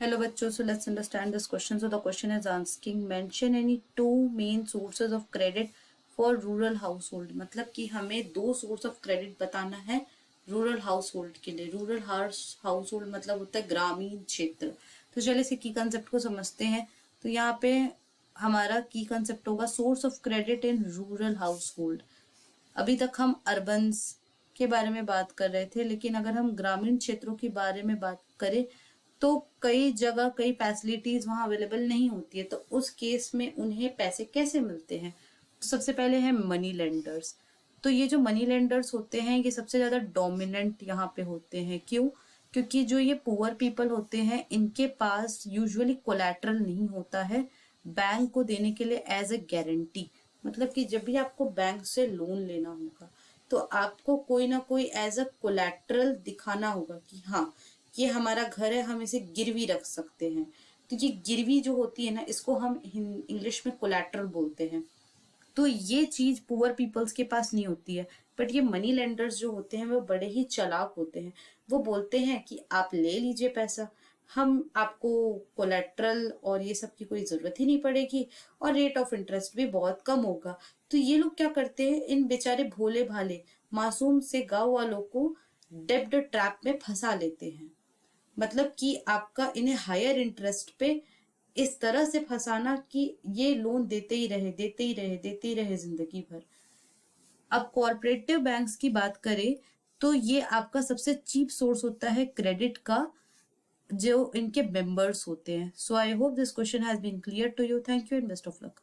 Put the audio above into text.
Hello बच्चों, so let's understand this question. So the question is asking mention any two main sources of credit for rural household. मतलब कि हमें दो source of credit बताना है rural house hold के लिए. रूरल हाउस होल्ड मतलब होता है ग्रामीण क्षेत्र. तो चलिए इसे की कंसेप्ट को समझते हैं. तो यहाँ पे हमारा की कंसेप्ट होगा source of credit in rural house hold. अभी तक हम अर्बन्स के बारे में बात कर रहे थे, लेकिन अगर हम ग्रामीण क्षेत्रों के बारे में बात करें तो कई जगह कई फैसिलिटीज वहां अवेलेबल नहीं होती है. तो उस केस में उन्हें पैसे कैसे मिलते हैं? तो सबसे पहले है मनी लेंडर्स. तो ये जो मनी लेंडर्स होते हैं ये सबसे ज्यादा डोमिनेंट यहाँ पे होते हैं. क्यों? क्योंकि जो ये पुअर पीपल होते हैं इनके पास यूजुअली कोलैटरल नहीं होता है बैंक को देने के लिए एज ए गारंटी. मतलब कि जब भी आपको बैंक से लोन लेना होगा तो आपको कोई ना कोई एज अ कोलैटरल दिखाना होगा कि हाँ ये हमारा घर है, हम इसे गिरवी रख सकते हैं. तो ये गिरवी जो होती है ना, इसको हम इंग्लिश में कोलैटरल बोलते हैं. तो ये चीज पुअर पीपल्स के पास नहीं होती है. बट ये मनी लेंडर्स जो होते हैं वो बड़े ही चालाक होते हैं. वो बोलते हैं कि आप ले लीजिए पैसा, हम आपको कोलेट्रल और ये सब की कोई जरूरत ही नहीं पड़ेगी और रेट ऑफ इंटरेस्ट भी बहुत कम होगा. तो ये लोग क्या करते हैं, इन बेचारे भोले भाले मासूम से गांव वालों को डेब्ट ट्रैप में फंसा लेते हैं. मतलब कि आपका इन्हें हायर इंटरेस्ट पे इस तरह से फंसाना कि ये लोन देते ही रहे देते ही रहे देते ही रहे जिंदगी भर. अब कोऑपरेटिव बैंक्स की बात करें तो ये आपका सबसे चीप सोर्स होता है क्रेडिट का, जो इनके मेंबर्स होते हैं. So I hope this question has been clear to you. Thank you and best of luck.